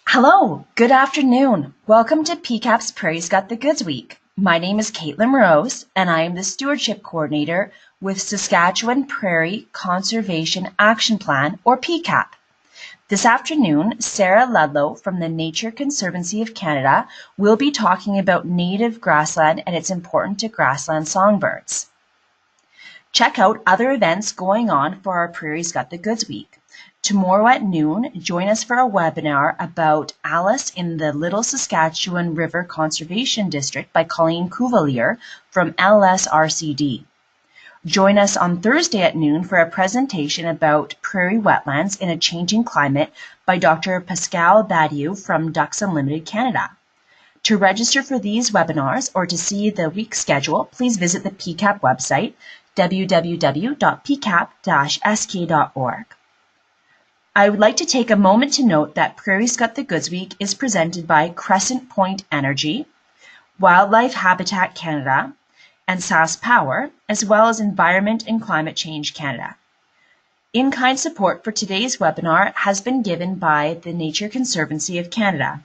Hello, good afternoon. Welcome to PCAP's Prairie's Got the Goods Week. My name is Caitlin Rose, and I am the Stewardship Coordinator with Saskatchewan Prairie Conservation Action Plan, or PCAP. This afternoon, Sarah Ludlow from the Nature Conservancy of Canada will be talking about native grassland and its importance to grassland songbirds. Check out other events going on for our Prairie's Got the Goods Week. Tomorrow at noon, join us for a webinar about Alice in the Little Saskatchewan River Conservation District by Colleen Cuvelier from LSRCD. Join us on Thursday at noon for a presentation about prairie wetlands in a changing climate by Dr. Pascal Badiou from Ducks Unlimited Canada. To register for these webinars or to see the week schedule, please visit the PCAP website, www.pcap-sk.org. I would like to take a moment to note that Prairie's Got the Goods Week is presented by Crescent Point Energy, Wildlife Habitat Canada, and SaskPower, as well as Environment and Climate Change Canada. In-kind support for today's webinar has been given by the Nature Conservancy of Canada.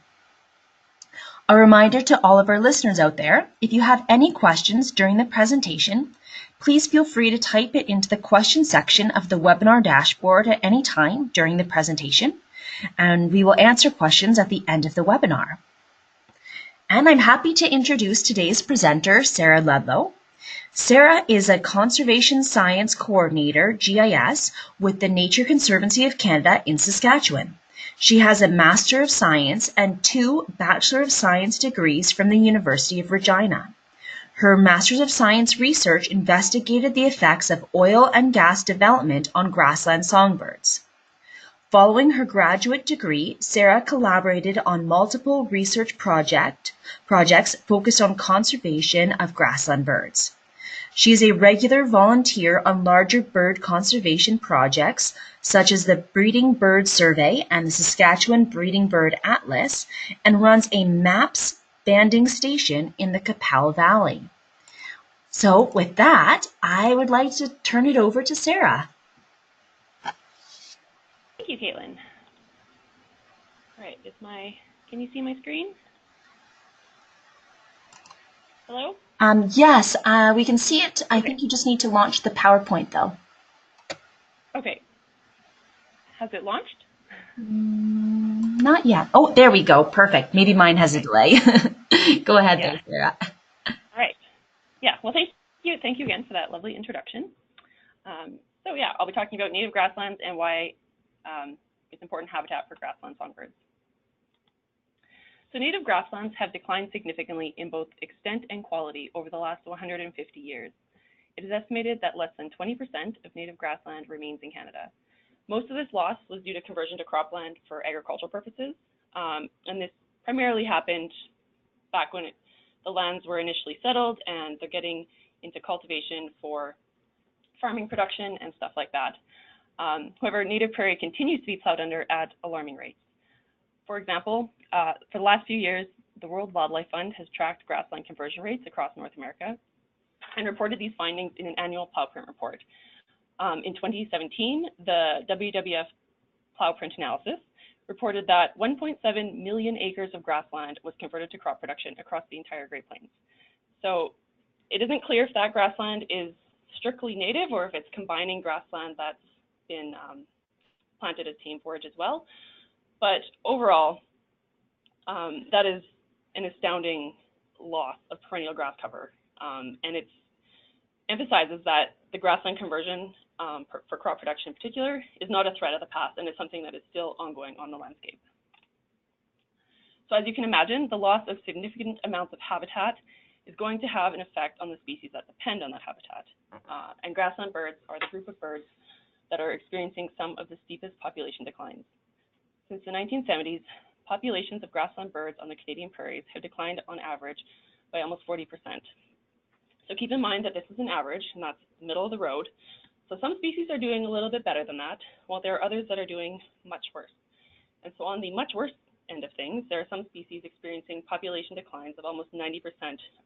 A reminder to all of our listeners out there, if you have any questions during the presentation, please feel free to type it into the question section of the webinar dashboard at any time during the presentation, and we will answer questions at the end of the webinar. And I'm happy to introduce today's presenter, Sarah Ludlow. Sarah is a Conservation Science Coordinator, GIS, with the Nature Conservancy of Canada in Saskatchewan. She has a Master of Science and 2 Bachelor of Science degrees from the University of Regina. Her Masters of Science research investigated the effects of oil and gas development on grassland songbirds. Following her graduate degree, Sarah collaborated on multiple research projects focused on conservation of grassland birds. She is a regular volunteer on larger bird conservation projects such as the Breeding Bird Survey and the Saskatchewan Breeding Bird Atlas, and runs a MAPS banding station in the Qu'Appelle Valley. So with that, I would like to turn it over to Sarah. Thank you, Caitlin. All right, can you see my screen? Hello? Yes, we can see it. I think you just need to launch the PowerPoint though. Okay. Has it launched? Not yet. Oh, there we go. Perfect. Maybe mine has a delay. Go ahead there, Sarah. All right. Yeah, well, thank you. Thank you again for that lovely introduction. So yeah, I'll be talking about native grasslands and why it's important habitat for grassland songbirds. So native grasslands have declined significantly in both extent and quality over the last 150 years. It is estimated that less than 20% of native grassland remains in Canada. Most of this loss was due to conversion to cropland for agricultural purposes, and this primarily happened back when the lands were initially settled and they're getting into cultivation for farming production and stuff like that. However, native prairie continues to be plowed under at alarming rates. For example, for the last few years, the World Wildlife Fund has tracked grassland conversion rates across North America and reported these findings in an annual plow print report. In 2017, the WWF plow print analysis reported that 1.7 million acres of grassland was converted to crop production across the entire Great Plains. So it isn't clear if that grassland is strictly native or if it's combining grassland that's been planted as tame forage as well. But overall, that is an astounding loss of perennial grass cover. And it emphasizes that the grassland conversion for crop production in particular is not a threat of the past and is something that is still ongoing on the landscape. So as you can imagine, the loss of significant amounts of habitat is going to have an effect on the species that depend on that habitat. And grassland birds are the group of birds that are experiencing some of the steepest population declines. Since the 1970s, populations of grassland birds on the Canadian prairies have declined on average by almost 40%. So keep in mind that this is an average, and that's the middle of the road. So some species are doing a little bit better than that, while there are others that are doing much worse. And so on the much worse end of things, there are some species experiencing population declines of almost 90%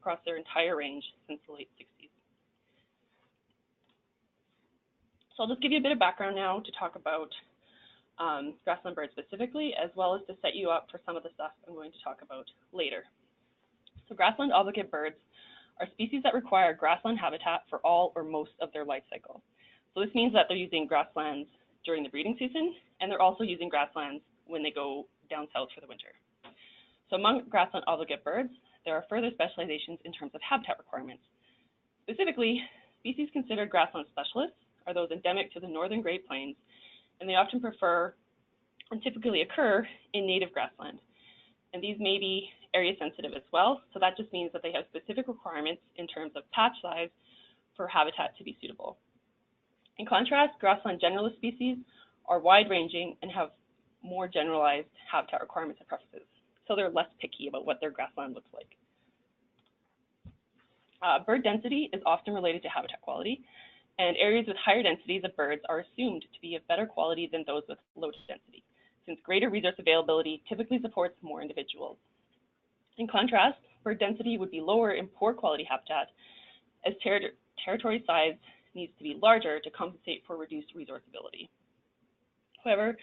across their entire range since the late 60s. So I'll just give you a bit of background now to talk about grassland birds specifically, as well as to set you up for some of the stuff I'm going to talk about later. So grassland obligate birds are species that require grassland habitat for all or most of their life cycle. So this means that they're using grasslands during the breeding season, and they're also using grasslands when they go down south for the winter. So among grassland obligate birds, there are further specializations in terms of habitat requirements. Specifically, species considered grassland specialists are those endemic to the northern Great Plains, and they often prefer and typically occur in native grassland. And these may be area sensitive as well, so that just means that they have specific requirements in terms of patch size for habitat to be suitable. In contrast, grassland generalist species are wide-ranging and have more generalized habitat requirements and preferences, so they're less picky about what their grassland looks like. Bird density is often related to habitat quality, and areas with higher densities of birds are assumed to be of better quality than those with low density, since greater resource availability typically supports more individuals. In contrast, bird density would be lower in poor quality habitat, as territory size needs to be larger to compensate for reduced resource ability. However,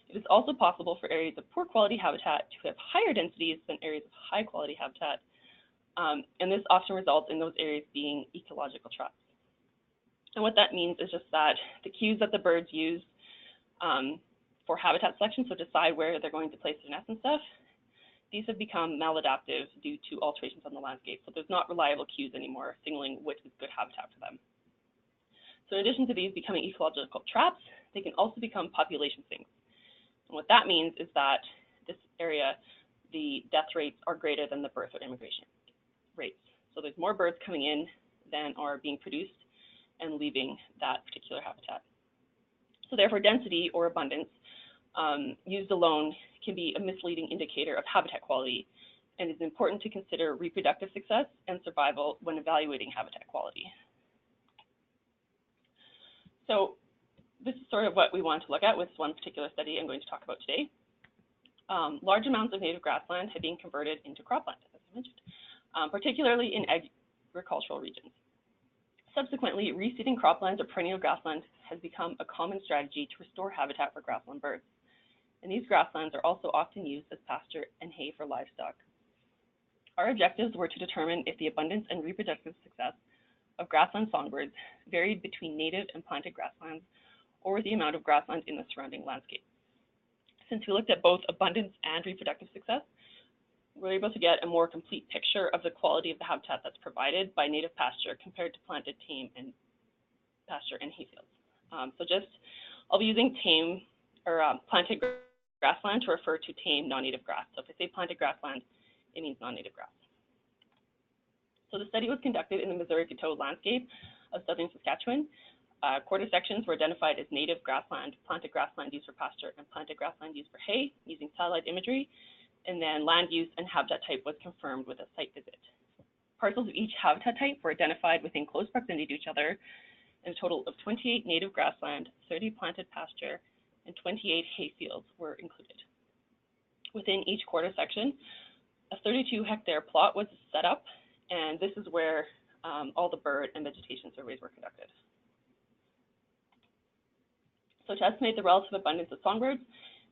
it is also possible for areas of poor quality habitat to have higher densities than areas of high quality habitat, and this often results in those areas being ecological traps. And what that means is just that the cues that the birds use for habitat selection, so decide where they're going to place their nests and stuff, these have become maladaptive due to alterations on the landscape. So there's not reliable cues anymore signaling which is good habitat for them. So in addition to these becoming ecological traps, they can also become population sinks. And what that means is that this area, the death rates are greater than the birth or immigration rates. So there's more birds coming in than are being produced and leaving that particular habitat. So therefore, density or abundance used alone can be a misleading indicator of habitat quality, and it's important to consider reproductive success and survival when evaluating habitat quality. So this is sort of what we want to look at with one particular study I'm going to talk about today. Large amounts of native grassland have been converted into cropland, as I mentioned, particularly in agricultural regions. Subsequently, reseeding cropland or perennial grassland has become a common strategy to restore habitat for grassland birds. And these grasslands are also often used as pasture and hay for livestock. Our objectives were to determine if the abundance and reproductive success of grassland songbirds varied between native and planted grasslands, or with the amount of grassland in the surrounding landscape. Since we looked at both abundance and reproductive success, we're able to get a more complete picture of the quality of the habitat that's provided by native pasture compared to planted, tame, and pasture and hayfields. I'll be using tame or planted grassland to refer to tame non-native grass. So if I say planted grassland, it means non-native grass. So the study was conducted in the Missouri-Coteau landscape of southern Saskatchewan. Quarter sections were identified as native grassland, planted grassland used for pasture, and planted grassland used for hay using satellite imagery. And then land use and habitat type was confirmed with a site visit. Parcels of each habitat type were identified within close proximity to each other, and a total of 28 native grassland, 30 planted pasture, and 28 hay fields were included. Within each quarter section, a 32-hectare plot was set up, and this is where all the bird and vegetation surveys were conducted. So to estimate the relative abundance of songbirds,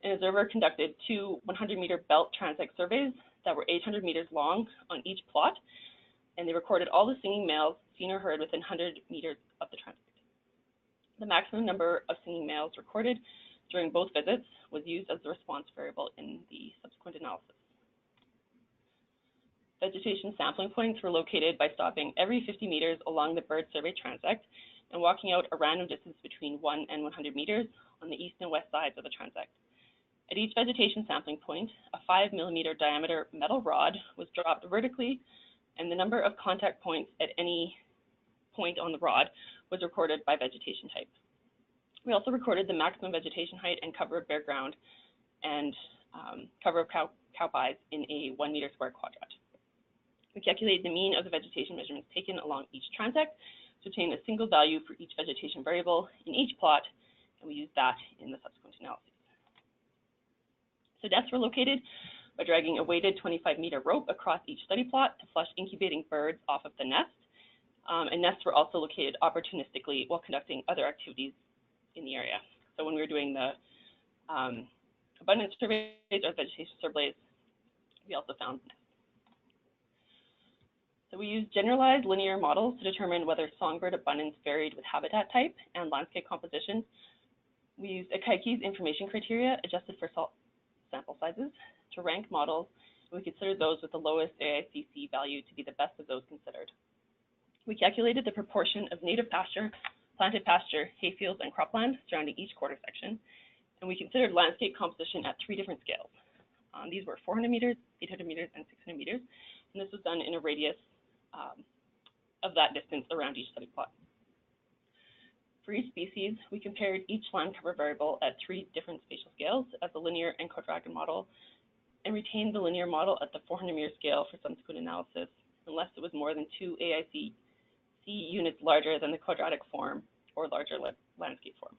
an observer conducted two 100-meter belt transect surveys that were 800 meters long on each plot, and they recorded all the singing males seen or heard within 100 meters of the transect. The maximum number of singing males recorded during both visits was used as the response variable in the subsequent analysis. Vegetation sampling points were located by stopping every 50 meters along the bird survey transect and walking out a random distance between 1 and 100 meters on the east and west sides of the transect. At each vegetation sampling point, a 5-millimeter diameter metal rod was dropped vertically, and the number of contact points at any point on the rod was recorded by vegetation type. We also recorded the maximum vegetation height and cover of bare ground and cover of cow pies in a 1 meter square quadrat. We calculated the mean of the vegetation measurements taken along each transect to obtain a single value for each vegetation variable in each plot, and we used that in the subsequent analysis. So nests were located by dragging a weighted 25-meter rope across each study plot to flush incubating birds off of the nest. And nests were also located opportunistically while conducting other activities in the area. So when we were doing the Abundance surveys or vegetation surveys, we also found nests. So we used generalized linear models to determine whether songbird abundance varied with habitat type and landscape composition. We used Akaiki's information criteria adjusted for sample sizes to rank models, and we considered those with the lowest AICC value to be the best of those considered. We calculated the proportion of native pasture, planted pasture, hayfields, and cropland surrounding each quarter section, and we considered landscape composition at 3 different scales. These were 400 meters, 800 meters, and 600 meters, and this was done in a radius of that distance around each study plot. For each species, we compared each land cover variable at 3 different spatial scales as a linear and quadratic model, and retained the linear model at the 400-meter scale for subsequent analysis, unless it was more than 2 AICC units larger than the quadratic form or larger landscape form.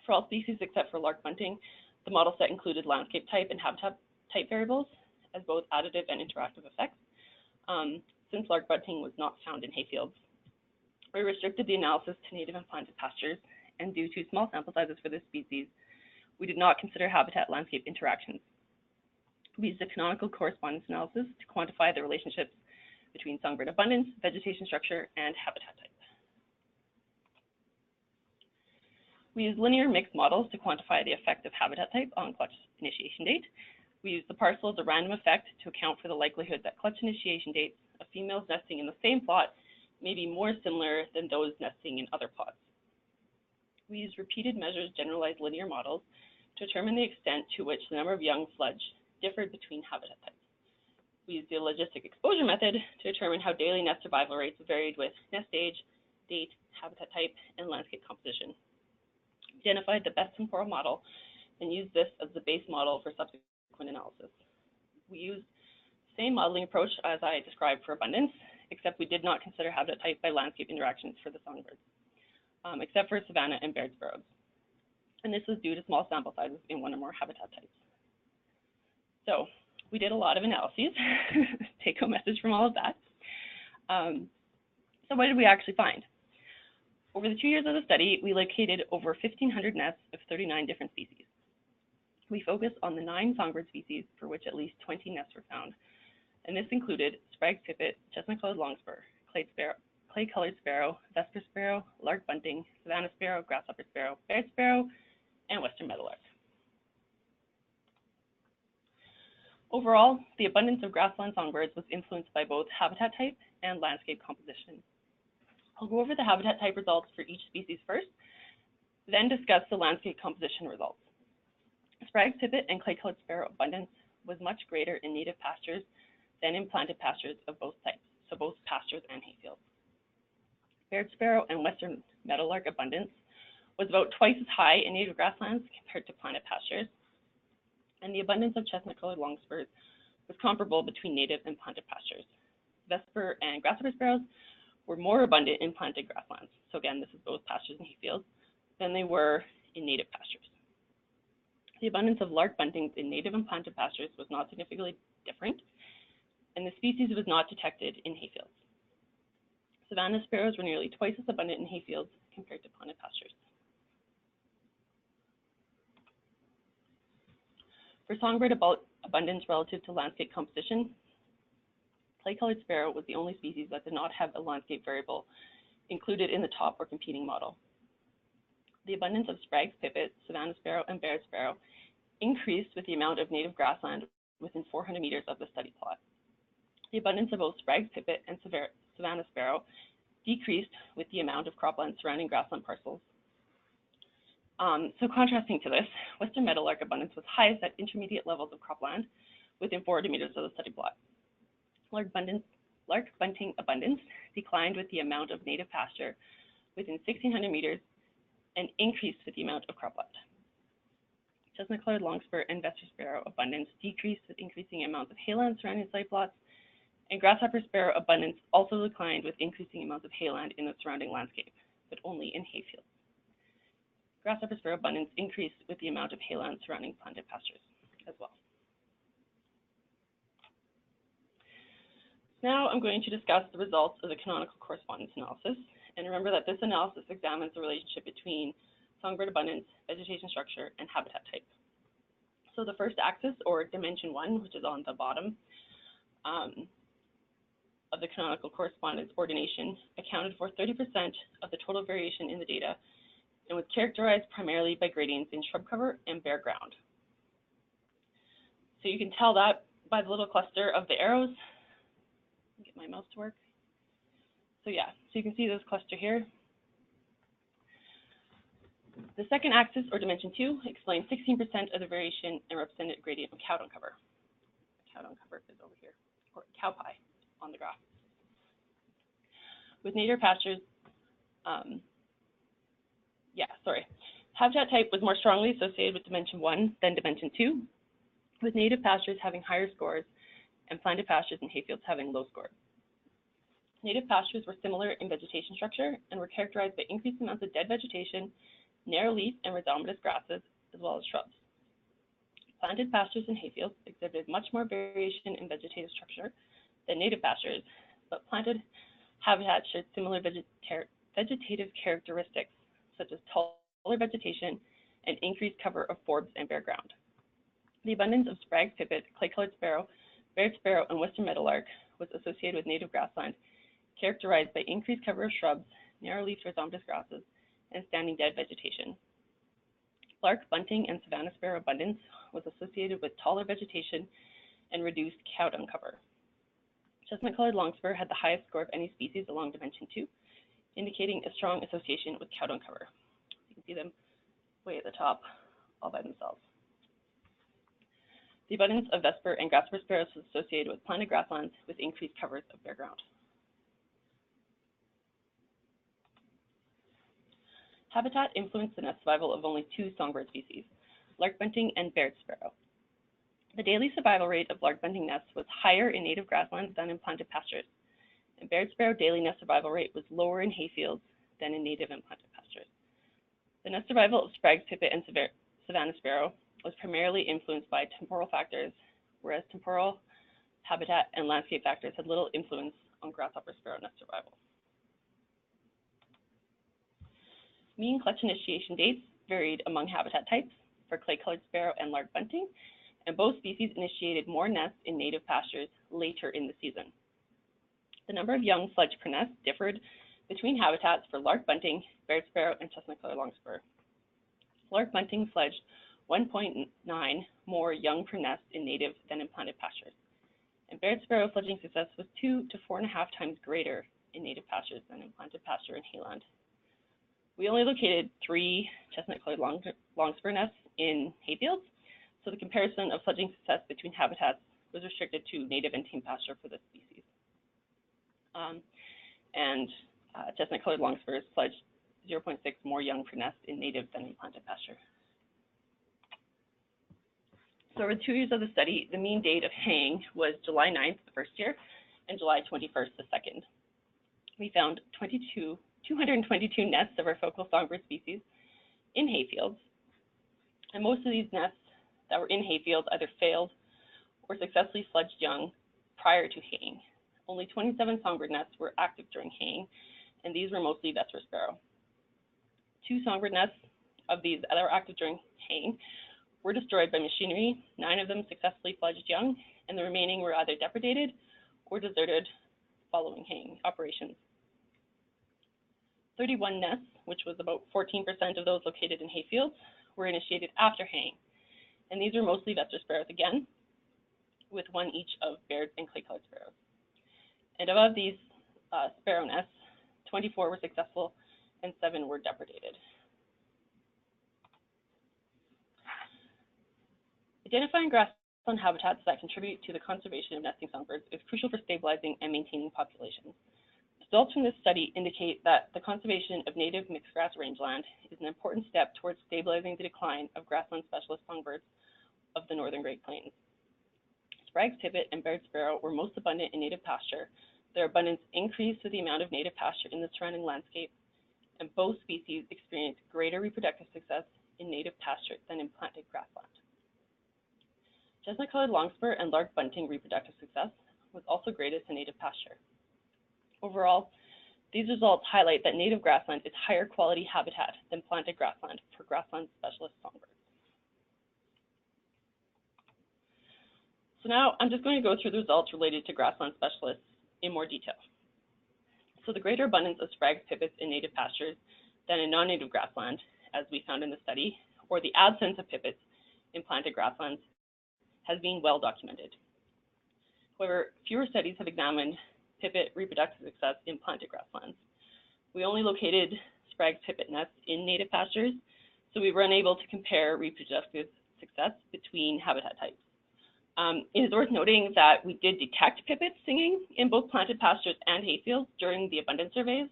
For all species except for Lark bunting, the model set included landscape type and habitat type variables as both additive and interactive effects. Since Lark bunting was not found in hayfields, we restricted the analysis to native and planted pastures, and due to small sample sizes for this species, we did not consider habitat-landscape interactions. We used a canonical correspondence analysis to quantify the relationships between songbird abundance, vegetation structure, and habitat type. We used linear mixed models to quantify the effect of habitat type on clutch initiation date. We used the parcel as a random effect to account for the likelihood that clutch initiation dates of females nesting in the same plot may be more similar than those nesting in other plots. We used repeated measures generalized linear models to determine the extent to which the number of young sludge differed between habitat types. We used the logistic exposure method to determine how daily nest survival rates varied with nest age, date, habitat type, and landscape composition. We identified the best temporal model and used this as the base model for subsequent analysis. We used the same modeling approach as I described for abundance, except we did not consider habitat type by landscape interactions for the songbirds, except for savanna and Baird sparrows. And this was due to small sample sizes in 1 or more habitat types. So we did a lot of analyses, take-home message from all of that. So what did we actually find? Over the 2 years of the study, we located over 1,500 nests of 39 different species. We focused on the 9 songbird species for which at least 20 nests were found, and this included Sprague pipit, chestnut-collared longspur, clay-colored sparrow, vesper sparrow, lark bunting, savanna sparrow, grasshopper sparrow, Baird sparrow, and western meadowlark. Overall, the abundance of grassland songbirds was influenced by both habitat type and landscape composition. I'll go over the habitat type results for each species first, then discuss the landscape composition results. Sprague pipit and clay-colored sparrow abundance was much greater in native pastures than in planted pastures of both types, so both pastures and hayfields. Baird sparrow and western meadowlark abundance was about twice as high in native grasslands compared to planted pastures, and the abundance of chestnut-collared longspurs was comparable between native and planted pastures. Vesper and grasshopper sparrows were more abundant in planted grasslands, so again, this is both pastures and hayfields, than they were in native pastures. The abundance of lark buntings in native and planted pastures was not significantly different, and the species was not detected in hayfields. Savanna sparrows were nearly twice as abundant in hayfields compared to planted pastures. For songbird abundance relative to landscape composition, clay-colored sparrow was the only species that did not have a landscape variable included in the top or competing model. The abundance of Sprague's pipit, savanna sparrow, and Baird sparrow increased with the amount of native grassland within 400 meters of the study plot. The abundance of both Sprague's pipit and savanna sparrow decreased with the amount of cropland surrounding grassland parcels. So contrasting to this, western meadowlark abundance was highest at intermediate levels of cropland within 400 meters of the study plot. Lark bunting abundance declined with the amount of native pasture within 1,600 meters and increased with the amount of cropland. Chestnut-collared longspur and vesper sparrow abundance decreased with increasing amounts of hayland surrounding study plots, and grasshopper sparrow abundance also declined with increasing amounts of hayland in the surrounding landscape, but only in hayfields. Grasshopper sparrow abundance increased with the amount of hayland surrounding planted pastures as well. Now I'm going to discuss the results of the canonical correspondence analysis. And remember that this analysis examines the relationship between songbird abundance, vegetation structure, and habitat type. So the first axis, or dimension 1, which is on the bottom of the canonical correspondence ordination, accounted for 30% of the total variation in the data and was characterized primarily by gradients in shrub cover and bare ground. So you can tell that by the little cluster of the arrows. Get my mouse to work. So yeah, so you can see this cluster here. The second axis, or dimension 2, explains 16% of the variation and represented gradient of cow dung cover. Cow dung cover is over here, or cow pie on the graph. With native pastures, habitat type was more strongly associated with dimension 1 than dimension 2, with native pastures having higher scores and planted pastures and hayfields having low scores. Native pastures were similar in vegetation structure and were characterized by increased amounts of dead vegetation, narrow leaf and rhizomatous grasses, as well as shrubs. Planted pastures and hayfields exhibited much more variation in vegetative structure than native pastures, but planted habitat showed similar vegetative characteristics, such as taller vegetation and increased cover of forbs and bare ground. The abundance of Sprague pipit, clay-colored sparrow, Baird sparrow, and western meadowlark was associated with native grassland, characterized by increased cover of shrubs, narrow-leafed rhizomatous grasses, and standing dead vegetation. Lark, bunting, and savanna sparrow abundance was associated with taller vegetation and reduced cow dung cover. Chestnut-collared longspur had the highest score of any species along dimension 2, indicating a strong association with cow dung cover. You can see them way at the top, all by themselves. The abundance of vesper and grasshopper sparrows was associated with planted grasslands with increased covers of bare ground. Habitat influenced the nest survival of only 2 songbird species, lark bunting and Baird sparrow. The daily survival rate of lark bunting nests was higher in native grasslands than in planted pastures, and Baird sparrow daily nest survival rate was lower in hayfields than in native and planted pastures. The nest survival of Sprague pipit and savanna sparrow was primarily influenced by temporal factors, whereas temporal, habitat, and landscape factors had little influence on grasshopper sparrow nest survival. Mean clutch initiation dates varied among habitat types for clay-colored sparrow and lark bunting, and both species initiated more nests in native pastures later in the season. The number of young fledged per nest differed between habitats for lark bunting, Baird sparrow, and chestnut-collared longspur. Lark bunting fledged 1.9 more young per nest in native than in planted pastures, and Baird sparrow fledging success was 2 to 4.5 times greater in native pastures than in planted pasture and hayland. We only located 3 chestnut-collared longspur nests in hayfields, so the comparison of fledging success between habitats was restricted to native and tame pasture for this species. Chestnut-collared longspurs fledged 0.6 more young per nest in native than in planted pasture. So over 2 years of the study, the mean date of haying was July 9th the first year and July 21st the second. We found 222 nests of our focal songbird species in hayfields, and most of these nests that were in hayfields either failed or successfully fledged young prior to haying. Only 27 songbird nests were active during haying, and these were mostly vesper sparrow. 2 songbird nests of these that were active during haying were destroyed by machinery. 9 of them successfully fledged young, and the remaining were either depredated or deserted following haying operations. 31 nests, which was about 14% of those located in hayfields, were initiated after haying, and these were mostly vesper sparrows again, with 1 each of Baird and clay-colored sparrows. And of these sparrow nests, 24 were successful and 7 were depredated. Identifying grassland habitats that contribute to the conservation of nesting songbirds is crucial for stabilizing and maintaining populations. Results from this study indicate that the conservation of native mixed grass rangeland is an important step towards stabilizing the decline of grassland specialist songbirds of the northern Great Plains. Sprague pipit and Baird sparrow were most abundant in native pasture. Their abundance increased with the amount of native pasture in the surrounding landscape, and both species experienced greater reproductive success in native pasture than in planted grassland. Chestnut-collared longspur and lark bunting reproductive success was also greatest in native pasture. Overall, These results highlight that native grassland is higher quality habitat than planted grassland for grassland specialist songbirds. So now I'm just going to go through the results related to grassland specialists in more detail. So the greater abundance of Sprague pipits in native pastures than in non-native grassland, as we found in the study, or the absence of pipits in planted grasslands, has been well documented. However, fewer studies have examined pipit reproductive success in planted grasslands. We only located Sprague pipit nests in native pastures, so we were unable to compare reproductive success between habitat types. It is worth noting that we did detect pipits singing in both planted pastures and hayfields during the abundance surveys.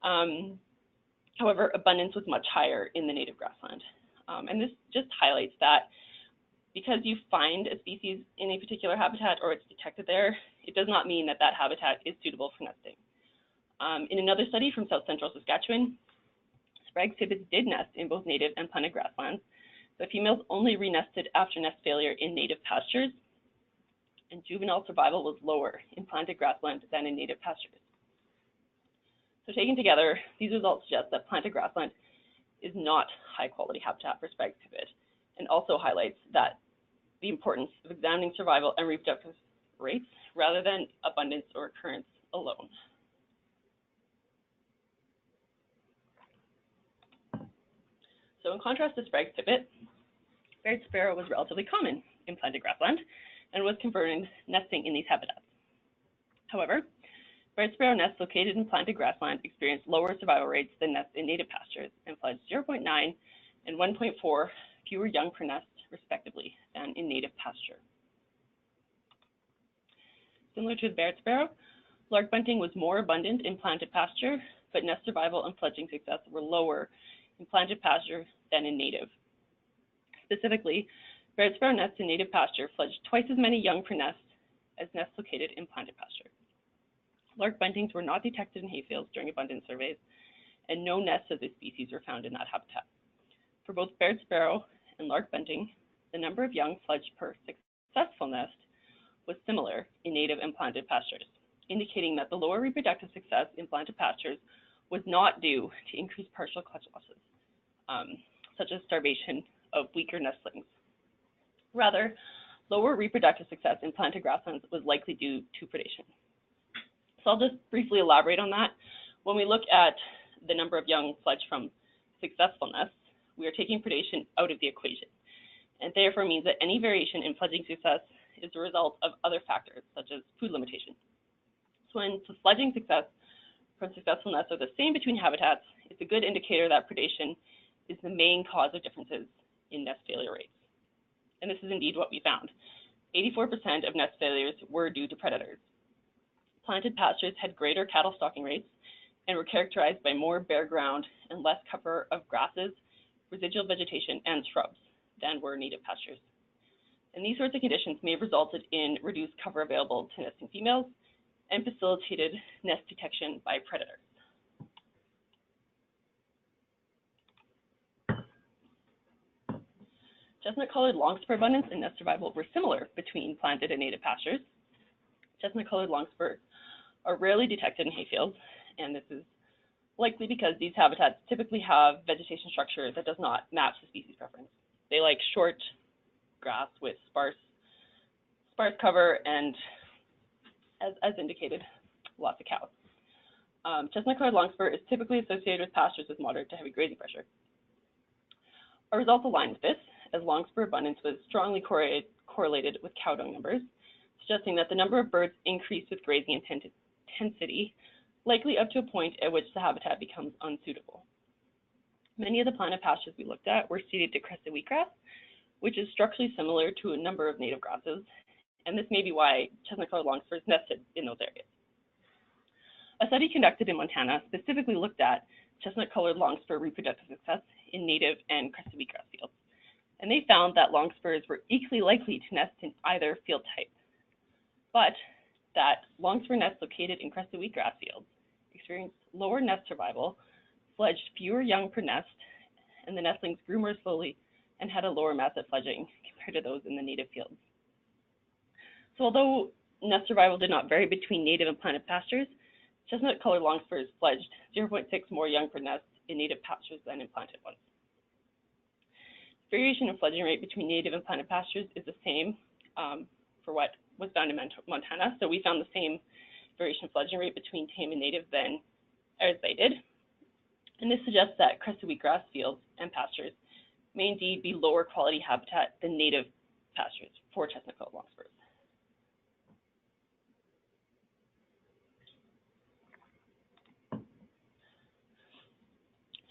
However, abundance was much higher in the native grassland. And this just highlights that because you find a species in a particular habitat or it's detected there, it does not mean that that habitat is suitable for nesting. In another study from South Central Saskatchewan, Sprague pipits did nest in both native and planted grasslands, but females only renested after nest failure in native pastures, and juvenile survival was lower in planted grassland than in native pastures. So taken together, these results suggest that planted grassland is not high quality habitat for Sprague pipit, and also highlights that the importance of examining survival and reproductive rates rather than abundance or occurrence alone. So in contrast to Sprague pipit, Baird sparrow was relatively common in planted grassland and was confirmed nesting in these habitats. However, Baird sparrow nests located in planted grassland experienced lower survival rates than nests in native pastures and fledged 0.9 and 1.4 fewer young per nest, respectively, than in native pasture. Similar to the Baird sparrow, Lark bunting was more abundant in planted pasture, but nest survival and fledging success were lower in planted pasture than in native. Specifically, Baird sparrow nests in native pasture fledged twice as many young per nest as nests located in planted pasture. Lark buntings were not detected in hayfields during abundance surveys, and no nests of this species were found in that habitat. For both Baird sparrow and Lark bunting, the number of young fledged per successful nest was similar in native and planted pastures, indicating that the lower reproductive success in planted pastures was not due to increased partial clutch losses, such as starvation of weaker nestlings. Rather, lower reproductive success in planted grasslands was likely due to predation. So I'll just briefly elaborate on that. When we look at the number of young fledged from successful nests, we are taking predation out of the equation, and therefore means that any variation in fledging success is the result of other factors, such as food limitation. So when fledging success from successful nests are the same between habitats, it's a good indicator that predation is the main cause of differences in nest failure rates. And this is indeed what we found. 84% of nest failures were due to predators. Planted pastures had greater cattle stocking rates and were characterized by more bare ground and less cover of grasses, residual vegetation, and shrubs than were native pastures. And these sorts of conditions may have resulted in reduced cover available to nesting females and facilitated nest detection by predators. Chestnut-collared longspur abundance and nest survival were similar between planted and native pastures. Chestnut-collared longspurs are rarely detected in hayfields, and this is likely because these habitats typically have vegetation structure that does not match the species preference. They like short grass with sparse cover and, as indicated, lots of cows. Chestnut-collared longspur is typically associated with pastures with moderate to heavy grazing pressure. Our results align with this, as longspur abundance was strongly correlated with cow dung numbers, suggesting that the number of birds increased with grazing intensity, likely up to a point at which the habitat becomes unsuitable. Many of the planted pastures we looked at were seeded to crested wheatgrass, which is structurally similar to a number of native grasses, and this may be why chestnut-collared longspurs nested in those areas. A study conducted in Montana specifically looked at chestnut-collared longspur reproductive success in native and crested wheatgrass fields, and they found that longspurs were equally likely to nest in either field type, but that longspur nests located in crested wheatgrass fields experienced lower nest survival, fledged fewer young per nest, and the nestlings grew more slowly and had a lower mass at fledging compared to those in the native fields. So although nest survival did not vary between native and planted pastures, Chestnut-collared longspurs fledged 0.6 more young per nest in native pastures than in planted ones. Variation in fledging rate between native and planted pastures is the same for what was found in Montana. So we found the same variation in fledging rate between tame and native as they did. And this suggests that crested wheatgrass fields and pastures may indeed be lower quality habitat than native pastures for chestnut-collared longspurs.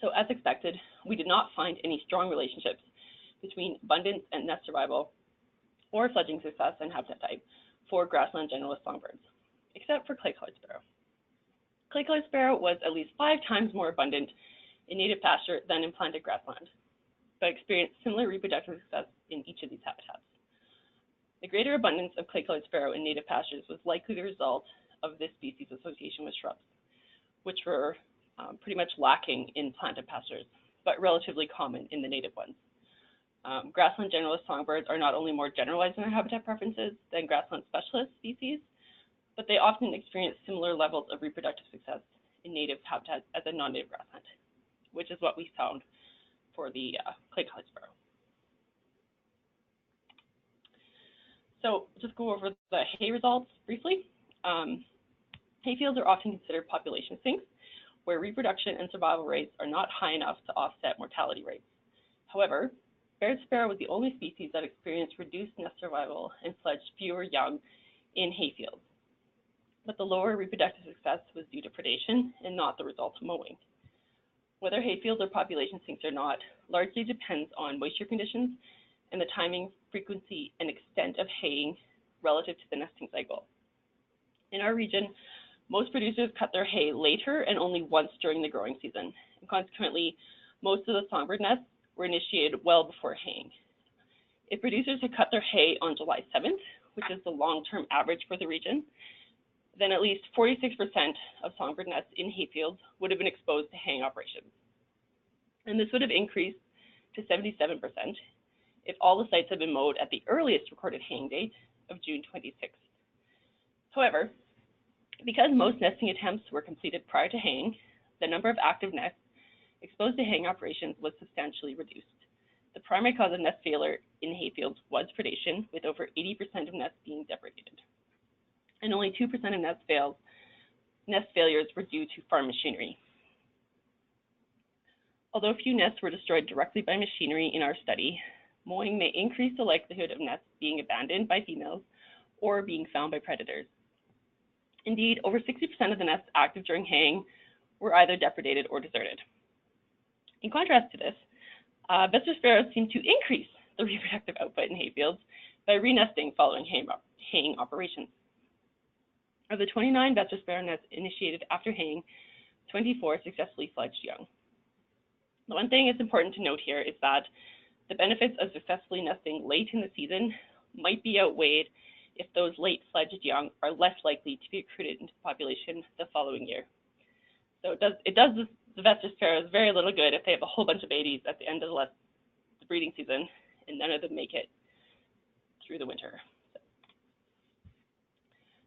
So as expected, we did not find any strong relationships between abundance and nest survival or fledging success and habitat type for grassland generalist songbirds, except for clay-collared sparrow. Clay-collared sparrow was at least 5 times more abundant in native pasture than in planted grassland, but experienced similar reproductive success in each of these habitats. The greater abundance of clay-collared sparrow in native pastures was likely the result of this species' association with shrubs, which were pretty much lacking in planted pastures, but relatively common in the native ones. Grassland generalist songbirds are not only more generalized in their habitat preferences than grassland specialist species, but they often experience similar levels of reproductive success in native habitats as in non-native grassland, which is what we found for the clay-collared sparrow. So just go over the hay results briefly. Hayfields are often considered population sinks, where reproduction and survival rates are not high enough to offset mortality rates. However, Baird sparrow was the only species that experienced reduced nest survival and fledged fewer young in hayfields. But the lower reproductive success was due to predation and not the result of mowing. Whether hayfields are population sinks or not largely depends on moisture conditions and the timing, frequency, and extent of haying relative to the nesting cycle. In our region, most producers cut their hay later and only once during the growing season, and consequently, most of the songbird nests were initiated well before haying. If producers had cut their hay on July 7th, which is the long-term average for the region, then at least 46% of songbird nests in hayfields would have been exposed to haying operations. And this would have increased to 77% if all the sites had been mowed at the earliest recorded haying date of June 26th. However, because most nesting attempts were completed prior to haying, the number of active nests exposed to haying operations was substantially reduced. The primary cause of nest failure in hayfields was predation, with over 80% of nests being depredated. And only 2% of nest failures were due to farm machinery. Although few nests were destroyed directly by machinery in our study, mowing may increase the likelihood of nests being abandoned by females or being found by predators. Indeed, over 60% of the nests active during haying were either depredated or deserted. In contrast to this, vesper sparrows seem to increase the reproductive output in hayfields by renesting following haying operations. Of the 29 vesper sparrow nests initiated after haying, 24 successfully fledged young. The one thing it's important to note here is that the benefits of successfully nesting late in the season might be outweighed if those late fledged young are less likely to be recruited into the population the following year. So it does the vesper sparrows very little good if they have a whole bunch of babies at the end of the breeding season and none of them make it through the winter.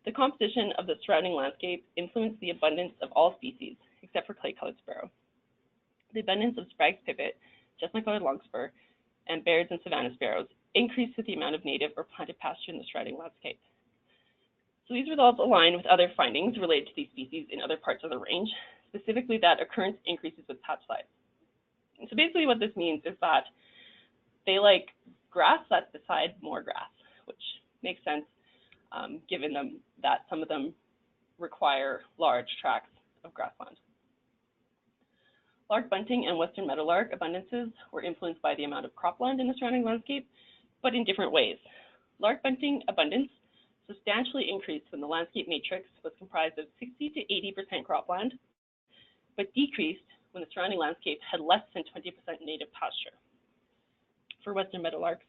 The composition of the surrounding landscape influenced the abundance of all species except for clay-collared sparrow. The abundance of Sprague's pipit, chestnut-collared longspur, and Baird's and savanna sparrows increased with the amount of native or planted pasture in the surrounding landscape. So these results align with other findings related to these species in other parts of the range, specifically that occurrence increases with patch size. And so basically what this means is that they like grass that's beside more grass, which makes sense given that some of them require large tracts of grassland. Lark bunting and western meadowlark abundances were influenced by the amount of cropland in the surrounding landscape, but in different ways. Lark bunting abundance substantially increased when the landscape matrix was comprised of 60 to 80% cropland, but decreased when the surrounding landscape had less than 20% native pasture. For western meadowlarks,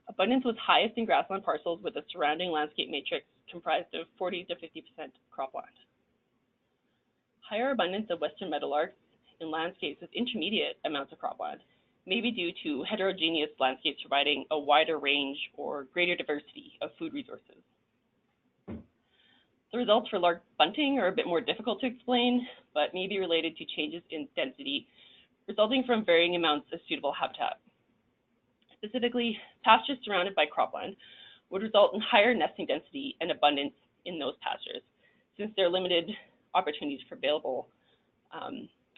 abundance was highest in grassland parcels with a surrounding landscape matrix comprised of 40 to 50% cropland. Higher abundance of western meadowlarks in landscapes with intermediate amounts of cropland may be due to heterogeneous landscapes providing a wider range or greater diversity of food resources. The results for Lark bunting are a bit more difficult to explain, but may be related to changes in density resulting from varying amounts of suitable habitat. Specifically, pastures surrounded by cropland would result in higher nesting density and abundance in those pastures, since there are limited opportunities for available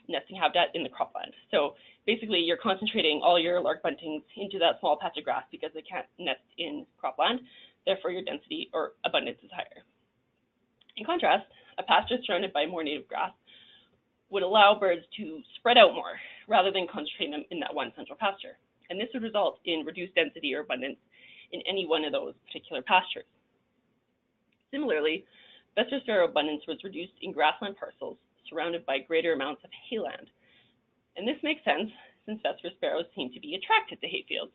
nesting habitat in the cropland. So basically, you're concentrating all your lark buntings into that small patch of grass because they can't nest in cropland. Therefore, your density or abundance is higher. In contrast, a pasture surrounded by more native grass would allow birds to spread out more rather than concentrating them in that one central pasture. And this would result in reduced density or abundance in any one of those particular pastures. Similarly, vesper sparrow abundance was reduced in grassland parcels surrounded by greater amounts of hayland. And this makes sense since vesper sparrows seem to be attracted to hayfields,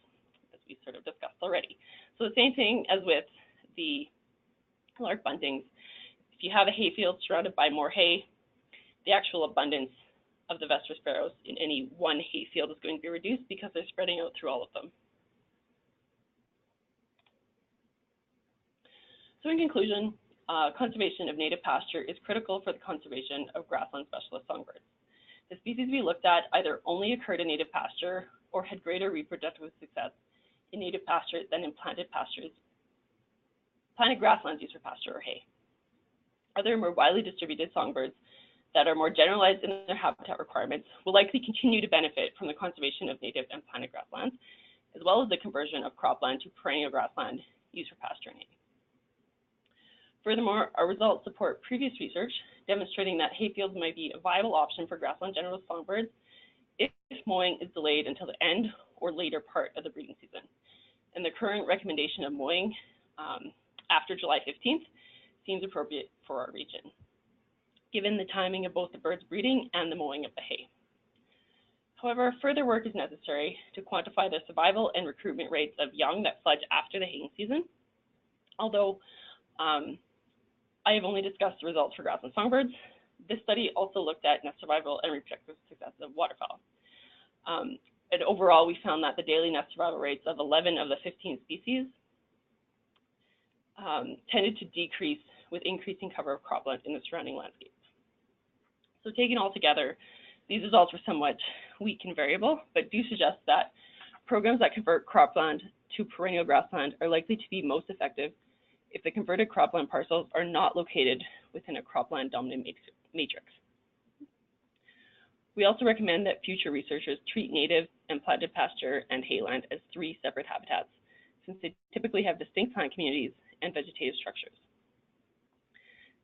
as we sort of discussed already. So the same thing as with the lark buntings. If you have a hayfield surrounded by more hay, the actual abundance of the vesper sparrows in any one hayfield is going to be reduced because they're spreading out through all of them. So in conclusion, conservation of native pasture is critical for the conservation of grassland specialist songbirds. The species we looked at either only occurred in native pasture or had greater reproductive success in native pasture than in planted grasslands used for pasture or hay. Other more widely distributed songbirds that are more generalized in their habitat requirements will likely continue to benefit from the conservation of native and planted grasslands, as well as the conversion of cropland to perennial grassland used for pasture and hay. Furthermore, our results support previous research demonstrating that hayfields might be a viable option for grassland generalist songbirds if mowing is delayed until the end or later part of the breeding season. And the current recommendation of mowing after July 15th seems appropriate for our region, given the timing of both the birds breeding and the mowing of the hay. However, further work is necessary to quantify the survival and recruitment rates of young that fledge after the haying season. Although I have only discussed the results for grassland songbirds, this study also looked at nest survival and reproductive success of waterfowl. And overall, we found that the daily nest survival rates of 11 of the 15 species tended to decrease with increasing cover of cropland in the surrounding landscape. So taken all together, these results were somewhat weak and variable, but do suggest that programs that convert cropland to perennial grassland are likely to be most effective if the converted cropland parcels are not located within a cropland dominant matrix. We also recommend that future researchers treat native and planted pasture and hayland as 3 separate habitats, since they typically have distinct plant communities and vegetative structures.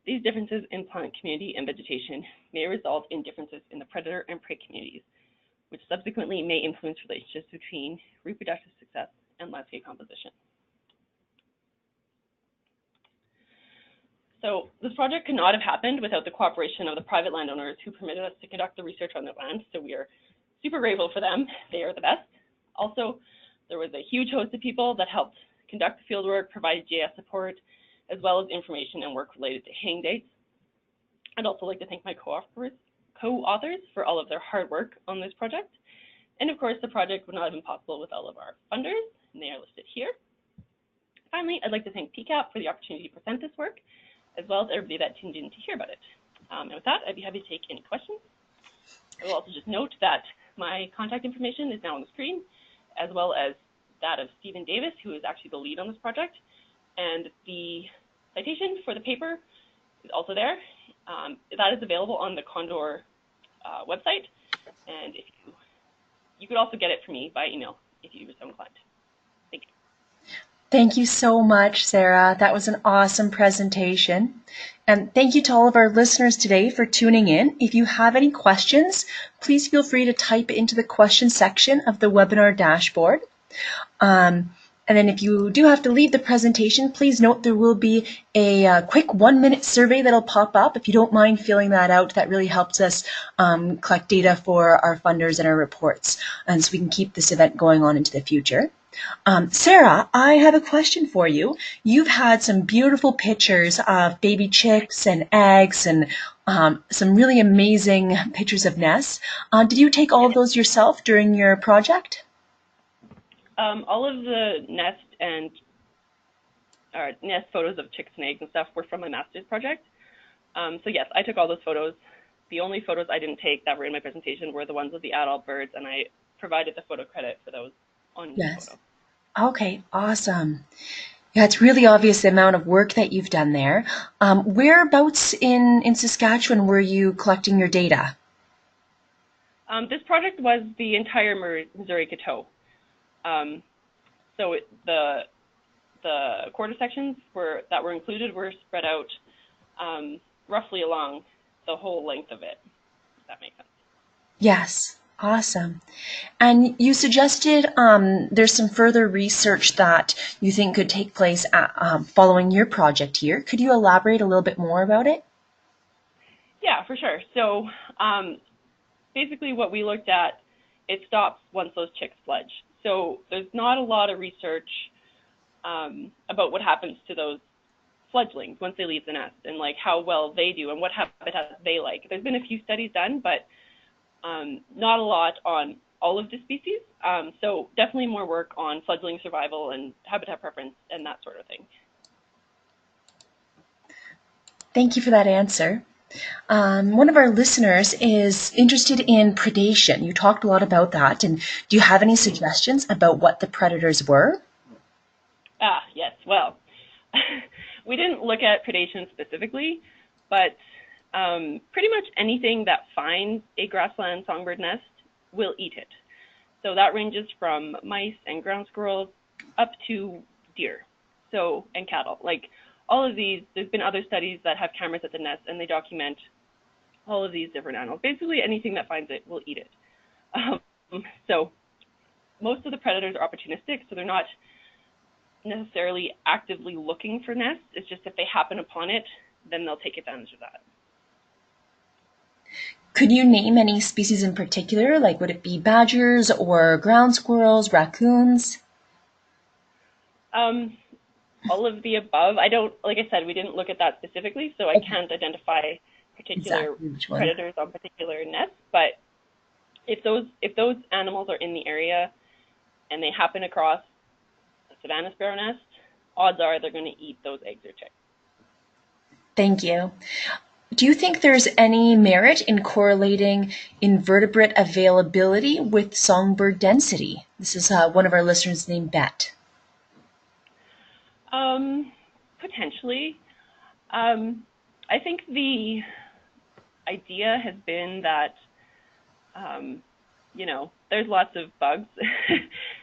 These differences in plant community and vegetation may result in differences in the predator and prey communities, which subsequently may influence relationships between reproductive success and landscape composition. So this project could not have happened without the cooperation of the private landowners who permitted us to conduct the research on their land. So we are super grateful for them. They are the best. Also, there was a huge host of people that helped conduct the field work, provided GIS support, as well as information and work related to haying dates. I'd also like to thank my co-authors for all of their hard work on this project. And of course, the project would not have been possible with all of our funders, and they are listed here. Finally, I'd like to thank PCAP for the opportunity to present this work, as well as everybody that tuned in to hear about it. And with that, I'd be happy to take any questions. I will also just note that my contact information is now on the screen, as well as that of Stephen Davis, who is actually the lead on this project. And the citation for the paper is also there. That is available on the Condor website. And if you could also get it from me by email if you were so inclined. Thank you. Thank you so much, Sarah. That was an awesome presentation. And thank you to all of our listeners today for tuning in. If you have any questions, please feel free to type it into the question section of the webinar dashboard. And then if you do have to leave the presentation, please note there will be a quick 1-minute survey that'll pop up. If you don't mind filling that out, that really helps us collect data for our funders and our reports, and so we can keep this event going on into the future. Sarah, I have a question for you. You've had some beautiful pictures of baby chicks and eggs and some really amazing pictures of nests. Did you take all of those yourself during your project? All of the nest and nest photos of chicks and eggs and stuff were from my master's project. So yes, I took all those photos. The only photos I didn't take that were in my presentation were the ones of the adult birds, and I provided the photo credit for those on each Yes. photo. Okay, awesome. Yeah, it's really obvious the amount of work that you've done there. Whereabouts in Saskatchewan were you collecting your data? This project was the entire Missouri Coteau. So the quarter sections that were included were spread out roughly along the whole length of it, if that makes sense. Yes, awesome. And you suggested there's some further research that you think could take place following your project here. Could you elaborate a little bit more about it? Yeah, for sure. So basically what we looked at, it stops once those chicks fledge. So there's not a lot of research about what happens to those fledglings once they leave the nest and like how well they do and what habitat they like. There's been a few studies done, but not a lot on all of the species. So definitely more work on fledgling survival and habitat preference and that sort of thing. Thank you for that answer. One of our listeners is interested in predation. You talked a lot about that, and do you have any suggestions about what the predators were? Yes. Well, we didn't look at predation specifically, but pretty much anything that finds a grassland songbird nest will eat it. So that ranges from mice and ground squirrels up to deer, and cattle. Like all of these, there's been other studies that have cameras at the nest and they document all of these different animals. Basically anything that finds it will eat it. So most of the predators are opportunistic, so they're not necessarily actively looking for nests. It's just if they happen upon it, then they'll take advantage of that. Could you name any species in particular? Like would it be badgers or ground squirrels, raccoons? All of the above. Like I said, we didn't look at that specifically, so I can't identify particular predators on particular nests. But if those animals are in the area and they happen across a savanna sparrow nest, odds are they're going to eat those eggs or chicks. Thank you. Do you think there's any merit in correlating invertebrate availability with songbird density? This is one of our listeners named Bet. Potentially. I think the idea has been that, there's lots of bugs.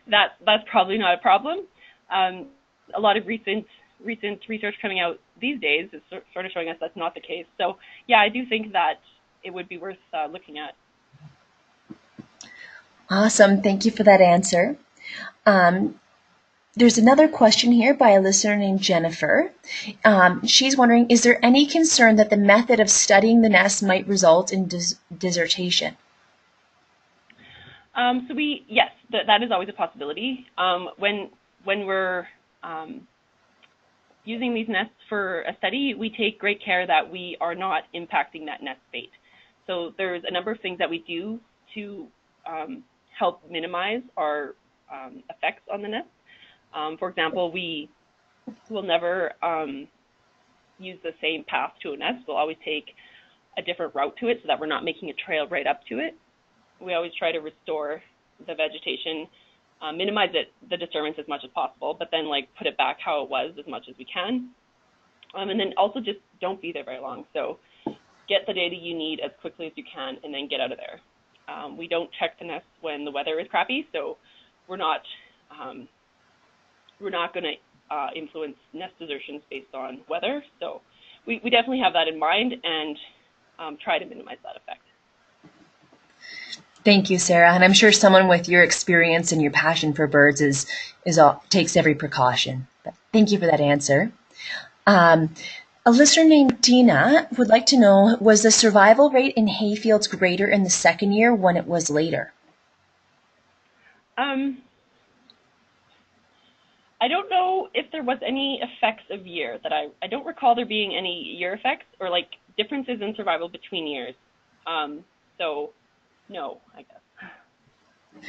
That's probably not a problem. A lot of recent research coming out these days is sort of showing us that's not the case. So yeah, I do think that it would be worth looking at. Awesome. Thank you for that answer. There's another question here by a listener named Jennifer. She's wondering, is there any concern that the method of studying the nest might result in dissertation? Yes, that is always a possibility. When we're using these nests for a study, we take great care that we are not impacting that nest bait. So there's a number of things that we do to help minimize our effects on the nest. For example, we will never use the same path to a nest. We'll always take a different route to it so that we're not making a trail right up to it. We always try to restore the vegetation, minimize the disturbance as much as possible, but then put it back how it was as much as we can. And then also just don't be there very long. So get the data you need as quickly as you can and then get out of there. We don't check the nests when the weather is crappy, so we're not going to influence nest desertions based on weather. So we definitely have that in mind and try to minimize that effect. Thank you, Sarah. And I'm sure someone with your experience and your passion for birds takes every precaution. But thank you for that answer. A listener named Dina would like to know, was the survival rate in hayfields greater in the second year when it was later? I don't know if there was any effects of year that I don't recall there being any year effects or differences in survival between years. So no, I guess.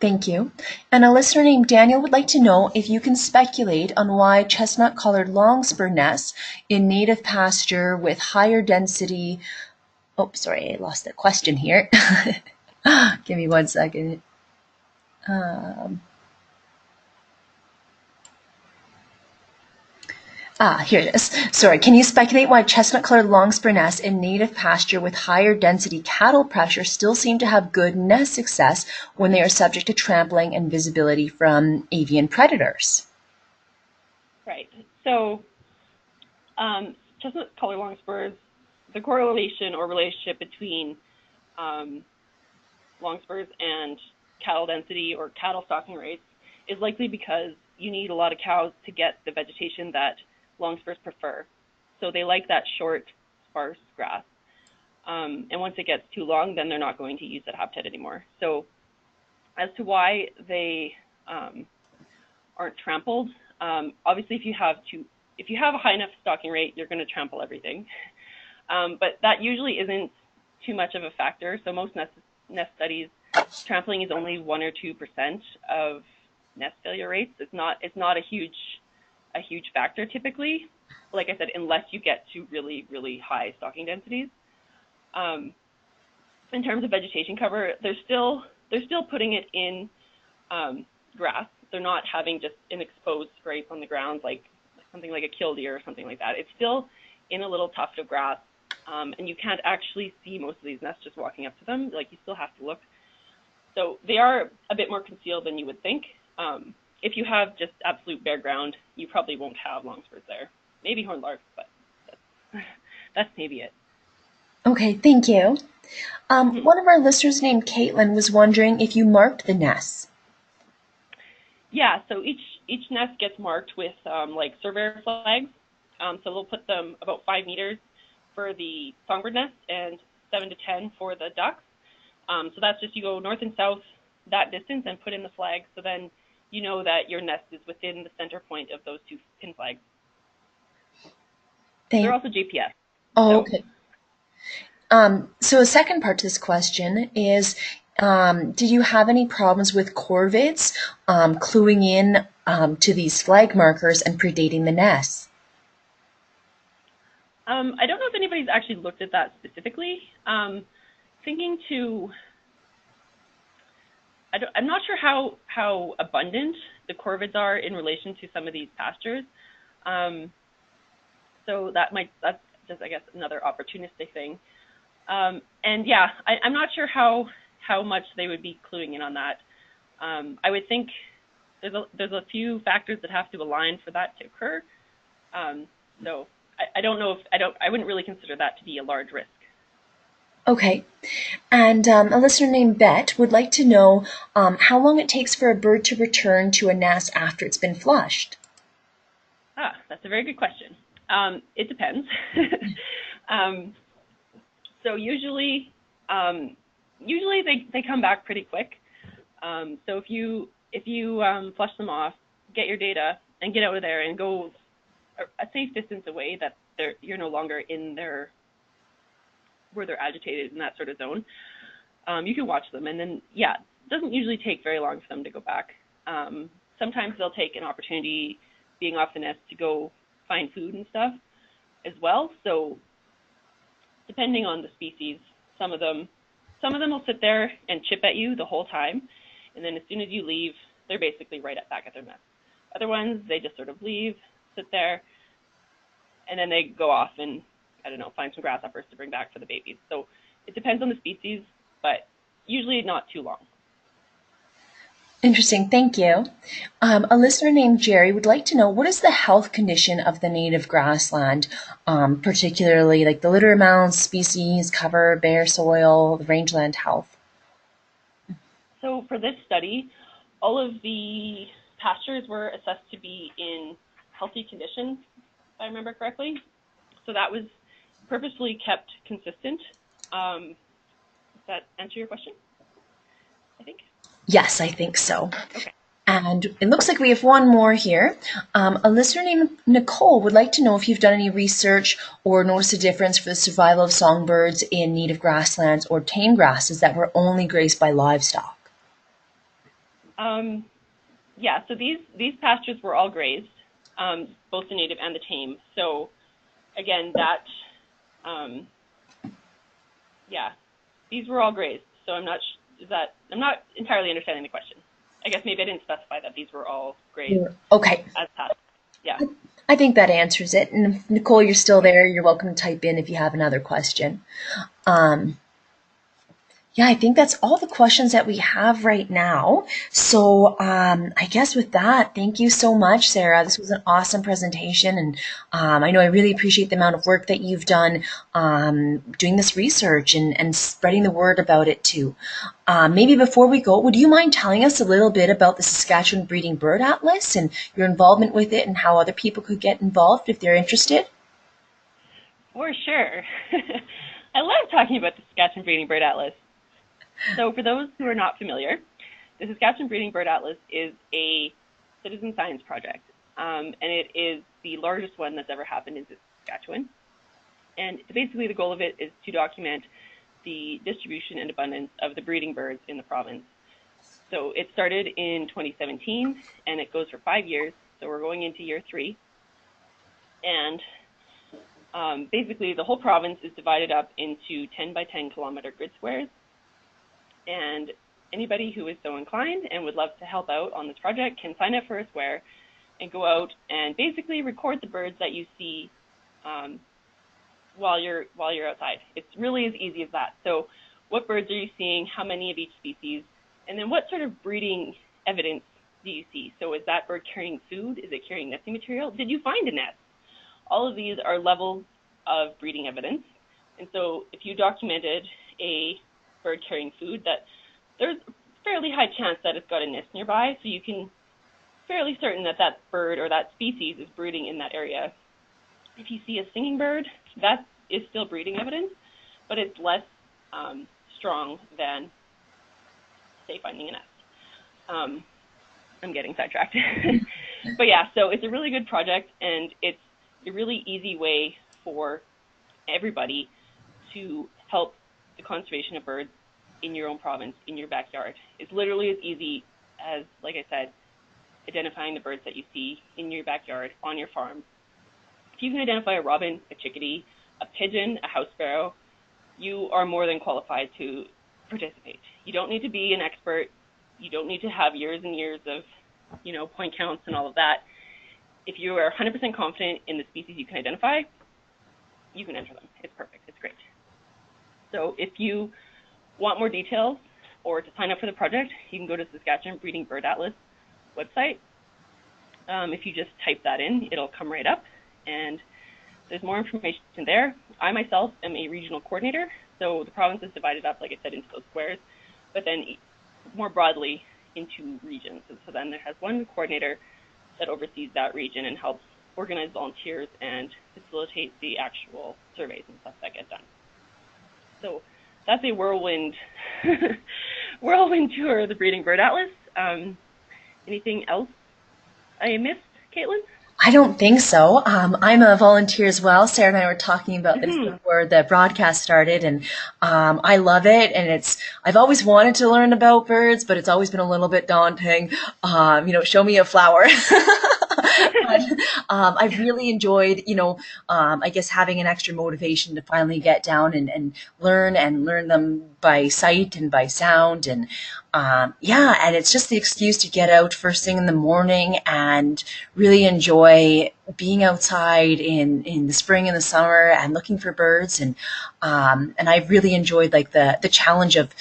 Thank you. And a listener named Daniel would like to know if you can speculate on why chestnut-collared longspur nests in native pasture with higher density. Oh, sorry, I lost the question here. Give me 1 second. Here it is. Sorry, can you speculate why chestnut-collared longspur nests in native pasture with higher density cattle pressure still seem to have good nest success when they are subject to trampling and visibility from avian predators? Right. So chestnut-collared longspurs, the correlation or relationship between longspurs and cattle density or cattle stocking rates is likely because you need a lot of cows to get the vegetation that longspurs prefer. So they like that short, sparse grass. And once it gets too long, then they're not going to use that habitat anymore. So as to why they aren't trampled, obviously if you have a high enough stocking rate, you're going to trample everything. But that usually isn't too much of a factor. So most nest studies, trampling is only 1 or 2% of nest failure rates. It's not a huge factor typically. Like I said, unless you get to really, really high stocking densities. In terms of vegetation cover, they're still putting it in grass. They're not having just an exposed scrape on the ground like something like a killdeer or something like that. It's still in a little tuft of grass, and you can't actually see most of these nests just walking up to them. Like, you still have to look. So they are a bit more concealed than you would think. If you have just absolute bare ground, you probably won't have longspurs there. Maybe horned larks, but that's maybe it. Okay, thank you. One of our listeners named Caitlin was wondering if you marked the nests. Yeah, so each nest gets marked with like surveyor flags. So they'll put them about 5 meters for the songbird nest and 7 to 10 for the ducks. So that's just, you go north and south that distance and put in the flag, so then you know that your nest is within the center point of those 2 pin flags. They're also GPS. Oh, okay. So a second part to this question is, did you have any problems with corvids cluing in to these flag markers and predating the nests? I don't know if anybody's actually looked at that specifically. I'm not sure how abundant the corvids are in relation to some of these pastures. So that's just, I guess, another opportunistic thing. And yeah, I'm not sure how much they would be cluing in on that. I would think there's a few factors that have to align for that to occur. So I don't know I wouldn't really consider that to be a large risk. Okay. And a listener named Bet would like to know how long it takes for a bird to return to a nest after it's been flushed. That's a very good question. It depends. So usually they come back pretty quick. So if you flush them off, get your data, and get out of there and go a safe distance away that you're no longer in where they're agitated in that sort of zone, you can watch them, and then it doesn't usually take very long for them to go back. Sometimes they'll take an opportunity being off the nest to go find food and stuff as well. So depending on the species, some of them will sit there and chip at you the whole time, and then as soon as you leave, they're basically right back at their nest. Other ones, they just sort of leave, sit there, and then they go off and, I don't know, find some grasshoppers to bring back for the babies. So it depends on the species, but usually not too long. Interesting, thank you. A listener named Jerry would like to know, what is the health condition of the native grassland, particularly like the litter amounts, species, cover, bare soil, the rangeland health? So for this study, all of the pastures were assessed to be in healthy condition, if I remember correctly. So that was purposefully kept consistent. Does that answer your question, I think? Yes, I think so. Okay. And it looks like we have one more here. A listener named Nicole would like to know if you've done any research or noticed a difference for the survival of songbirds in native grasslands or tame grasses that were only grazed by livestock. Yeah, so these pastures were all grazed, both the native and the tame. So again, yeah, these were all grazed. So I'm not entirely understanding the question. I guess maybe I didn't specify that these were all grazed Okay. as pastures. Yeah. I think that answers it. And if Nicole, you're still there, you're welcome to type in if you have another question. Yeah, I think that's all the questions that we have right now. So I guess with that, thank you so much, Sarah. This was an awesome presentation. And I know I really appreciate the amount of work that you've done doing this research and spreading the word about it too. Maybe before we go, would you mind telling us a little bit about the Saskatchewan Breeding Bird Atlas and your involvement with it and how other people could get involved if they're interested? For sure. I love talking about the Saskatchewan Breeding Bird Atlas. So for those who are not familiar, the Saskatchewan Breeding Bird Atlas is a citizen science project, and it is the largest one that's ever happened in Saskatchewan. And basically the goal of it is to document the distribution and abundance of the breeding birds in the province. So it started in 2017, and it goes for 5 years, so we're going into year 3. And basically the whole province is divided up into 10 by 10 kilometer grid squares. And anybody who is so inclined and would love to help out on this project can sign up for a square and go out and basically record the birds that you see while you're outside. It's really as easy as that. So what birds are you seeing, how many of each species, and then what sort of breeding evidence do you see? So is that bird carrying food? Is it carrying nesting material? Did you find a nest? All of these are levels of breeding evidence. And so if you documented a bird carrying food, that there's a fairly high chance that it's got a nest nearby, so you can fairly certain that that bird or that species is breeding in that area. If you see a singing bird, that is still breeding evidence, but it's less strong than, say, finding a nest. I'm getting sidetracked. But yeah, so it's a really good project, and it's a really easy way for everybody to help the conservation of birds in your own province, in your backyard. It's literally as easy as, like I said, identifying the birds that you see in your backyard, on your farm. If you can identify a robin, a chickadee, a pigeon, a house sparrow, you are more than qualified to participate. You don't need to be an expert. You don't need to have years and years of, point counts and all of that. If you are 100% confident in the species you can identify, you can enter them. It's perfect. It's great. So if you want more details or to sign up for the project, you can go to Saskatchewan Breeding Bird Atlas website. If you just type that in, it'll come right up, and there's more information there. I myself am a regional coordinator, so the province is divided up, like I said, into those squares, but then more broadly into regions. And so then there has one coordinator that oversees that region and helps organize volunteers and facilitate the actual surveys and stuff that get done. So that's a whirlwind tour of the Breeding Bird Atlas. Anything else I missed, Caitlin? I don't think so. I'm a volunteer as well. Sarah and I were talking about this before the broadcast started, and I love it. And I've always wanted to learn about birds, but it's always been a little bit daunting. Show me a flower. But I've really enjoyed, I guess having an extra motivation to finally get down and learn them by sight and by sound. And and it's just the excuse to get out first thing in the morning and really enjoy being outside in the spring and the summer and looking for birds. And I've really enjoyed like the challenge of,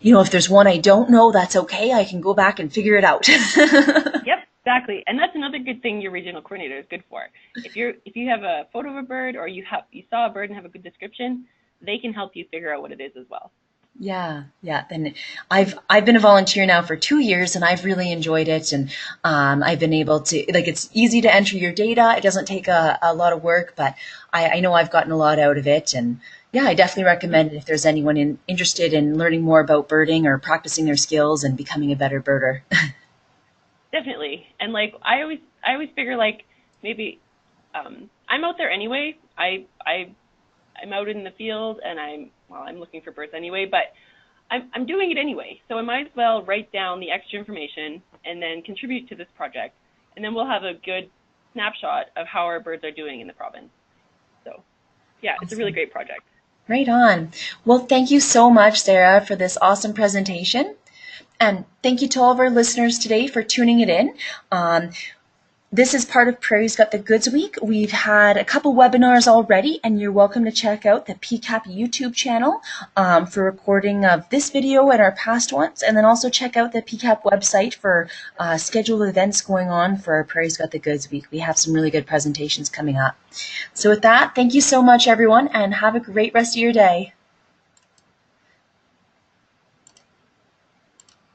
if there's one I don't know, that's okay. I can go back and figure it out. Yep. Exactly, and that's another good thing your regional coordinator is good for. If you have a photo of a bird or you saw a bird and have a good description, they can help you figure out what it is as well. Yeah. And I've been a volunteer now for 2 years, and I've really enjoyed it. And I've been able to, it's easy to enter your data. It doesn't take a lot of work, but I know I've gotten a lot out of it. And yeah, I definitely recommend it if there's anyone interested in learning more about birding or practicing their skills and becoming a better birder. Definitely. And I always figure maybe I'm out there anyway. I'm out in the field and I'm looking for birds anyway, but I'm doing it anyway, so I might as well write down the extra information and then contribute to this project, and then we'll have a good snapshot of how our birds are doing in the province. So yeah, it's a really great project. Right on. Well, thank you so much, Sarah, for this awesome presentation. And thank you to all of our listeners today for tuning it in. This is part of Prairie's Got the Goods Week. We've had a couple webinars already, and you're welcome to check out the PCAP YouTube channel for recording of this video and our past ones, and then also check out the PCAP website for scheduled events going on for Prairie's Got the Goods Week. We have some really good presentations coming up. So with that, thank you so much, everyone, and have a great rest of your day.